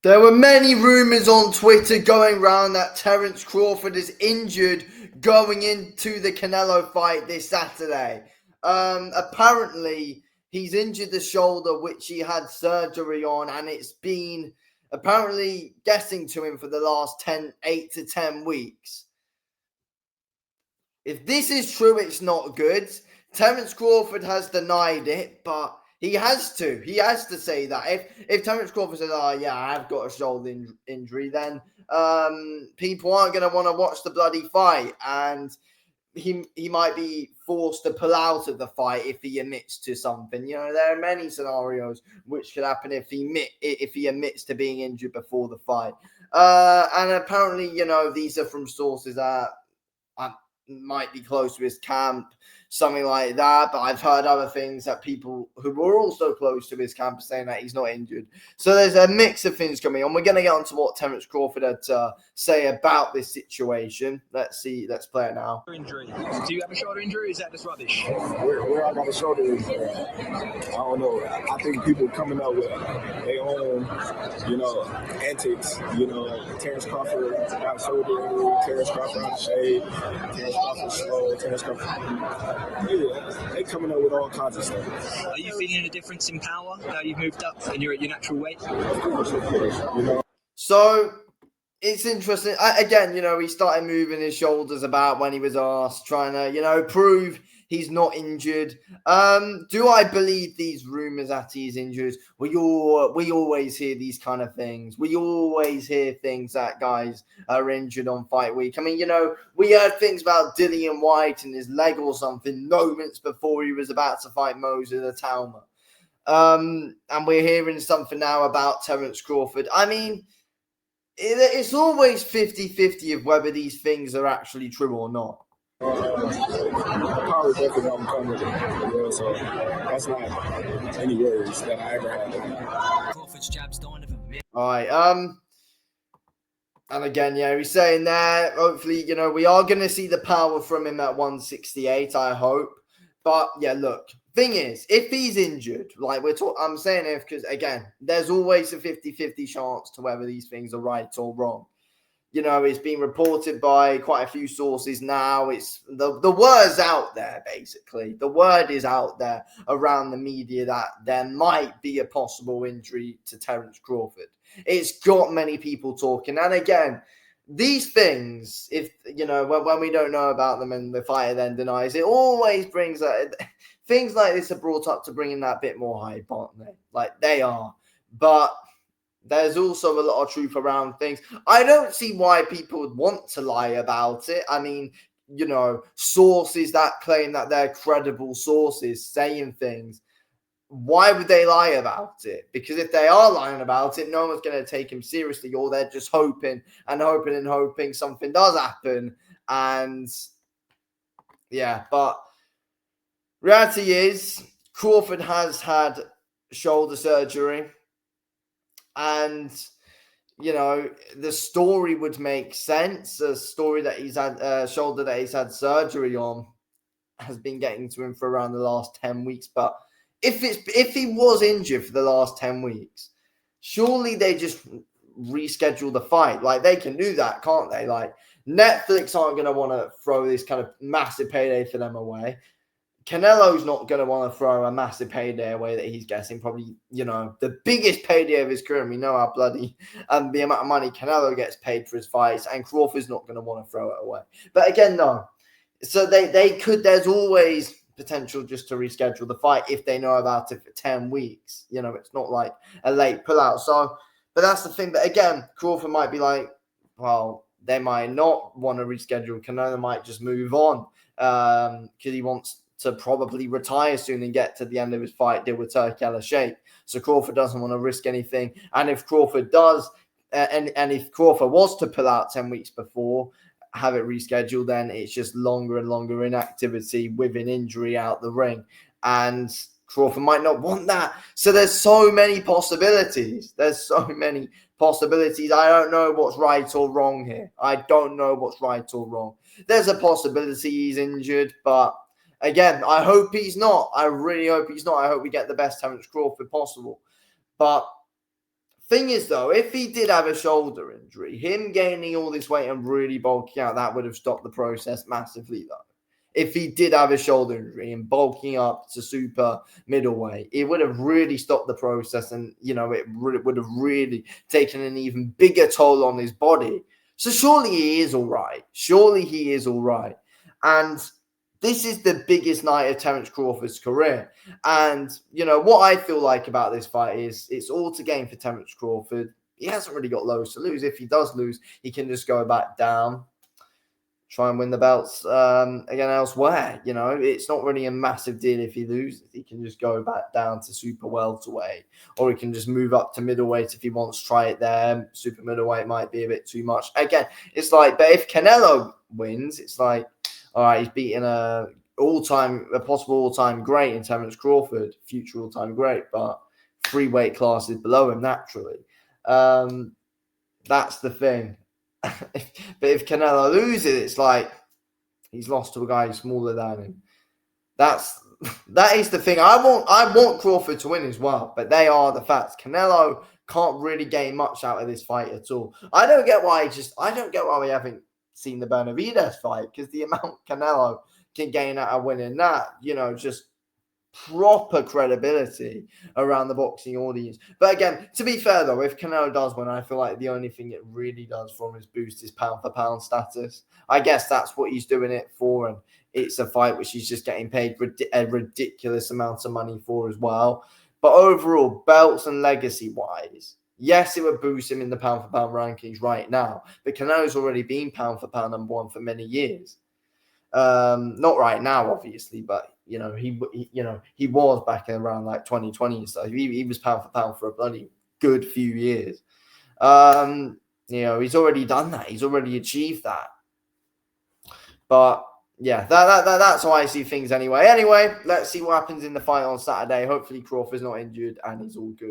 There were many rumours on Twitter going around that Terence Crawford is injured going into the Canelo fight this Saturday. Apparently, he's injured the shoulder, which he had surgery on, and it's been apparently getting to him for the last 8 to 10 weeks. If this is true, it's not good. Terence Crawford has denied it, but he has to. He has to say that. If Terence Crawford says, "Oh yeah, I've got a shoulder injury," then people aren't going to want to watch the bloody fight, and he might be forced to pull out of the fight if he admits to something. You know, there are many scenarios which could happen if he admits to being injured before the fight. And apparently, you know, these are from sources that might be close to his camp, something like that. But I've heard other things that people who were also close to his camp are saying that he's not injured. So there's a mix of things coming on. We're going to get on to what Terence Crawford had to say about this situation. Let's play it now. Injury. Do you have a shoulder injury? Or is that just rubbish? Where I got a shoulder injury, I don't know. I think people coming up with their own, antics. Terence Crawford got a shoulder injury. Terence Crawford out of shape. Terence Crawford slow. Terence Crawford. Yeah, they coming up with all kinds of stuff. Are you feeling a difference in power now you've moved up and you're at your natural weight? Of course. So it's interesting. Again, he started moving his shoulders about when he was asked, trying to, prove he's not injured. Do I believe these rumors that he's injured? We always hear these kind of things. We always hear things that guys are injured on fight week. I mean, we heard things about Dillian White and his leg or something moments before he was about to fight Moses Atauma. And we're hearing something now about Terence Crawford. I mean, it's always 50-50 of whether these things are actually true or not. Power definitely don't come with it. So that's not any worries that I ever had. Crawford's jabs don't have a bit. All right. And again, he's saying there, hopefully, we are going to see the power from him at 168, I hope. But yeah, look, thing is, if he's injured, like I'm saying if, because again, there's always a 50-50 chance to whether these things are right or wrong. It's been reported by quite a few sources now. It's the word's out there, basically. The word is out there around the media that there might be a possible injury to Terence Crawford. It's got many people talking. And again, these things, if, when we don't know about them and the fighter then denies, it always brings that. Things like this are brought up to bringing that bit more hype, aren't they? Like they are. But there's also a lot of truth around things. I don't see why people would want to lie about it. I mean, sources that claim that they're credible sources saying things. Why would they lie about it? Because if they are lying about it, no one's going to take him seriously, or they're just hoping something does happen. And yeah, but reality is Crawford has had shoulder surgery. And, the story would make sense. A story that he's had, shoulder that he's had surgery on has been getting to him for around the last 10 weeks. But if he was injured for the last 10 weeks, surely they just reschedule the fight. Like, they can do that, can't they? Like, Netflix aren't going to want to throw this kind of massive payday for them away. Canelo's not going to want to throw a massive payday away that he's guessing. Probably, the biggest payday of his career. We know how bloody the amount of money Canelo gets paid for his fights, and Crawford's not going to want to throw it away. But again, no. So they could. There's always potential just to reschedule the fight if they know about it for 10 weeks. It's not like a late pullout. So, but that's the thing. But again, Crawford might be like, well, they might not want to reschedule. Canelo might just move on because he wants to probably retire soon and get to the end of his fight deal with Turki Al-Sheikh. So Crawford doesn't want to risk anything. And if Crawford does, and if Crawford was to pull out 10 weeks before, have it rescheduled, then it's just longer and longer inactivity with an injury out the ring. And Crawford might not want that. So there's so many possibilities. I don't know what's right or wrong here. I don't know what's right or wrong. There's a possibility he's injured, but again, I hope he's not. I really hope he's not. I hope we get the best Terence Crawford possible. But Thing is, though, if he did have a shoulder injury, him gaining all this weight and really bulking out, that would have stopped the process massively, though. If he did have a shoulder injury and bulking up to super middleweight, it would have really stopped the process, and it would have really taken an even bigger toll on his body. So surely he is all right. Surely he is all right. And this is the biggest night of Terence Crawford's career. And, what I feel like about this fight is it's all to gain for Terence Crawford. He hasn't really got loads to lose. If he does lose, he can just go back down, try and win the belts again elsewhere. It's not really a massive deal if he loses. He can just go back down to super welterweight, or he can just move up to middleweight if he wants to try it there. Super middleweight might be a bit too much. Again, it's like, but if Canelo wins, it's like, all right, he's beating a possible all-time great in Terence Crawford, future all-time great, but 3 weight classes below him naturally. That's the thing. But if Canelo loses, it's like he's lost to a guy smaller than him. That is the thing. I want Crawford to win as well, but they are the facts. Canelo can't really gain much out of this fight at all. I don't get why we haven't seen the Benavidez fight, because the amount Canelo can gain out of winning that, just proper credibility around the boxing audience. But again, to be fair though, if Canelo does win, I feel like the only thing it really does for him is boost his pound for pound status. I guess that's what he's doing it for, and it's a fight which he's just getting paid a ridiculous amount of money for as well. But overall, belts and legacy wise, yes, it would boost him in the pound for pound rankings right now, but Canelo's already been pound for pound number 1 for many years. Not right now, obviously, but he was back in around like 2020 and stuff. He was pound for pound for a bloody good few years. He's already done that. He's already achieved that. But yeah, that's how I see things anyway. Anyway, let's see what happens in the fight on Saturday. Hopefully Crawford's not injured and he's all good.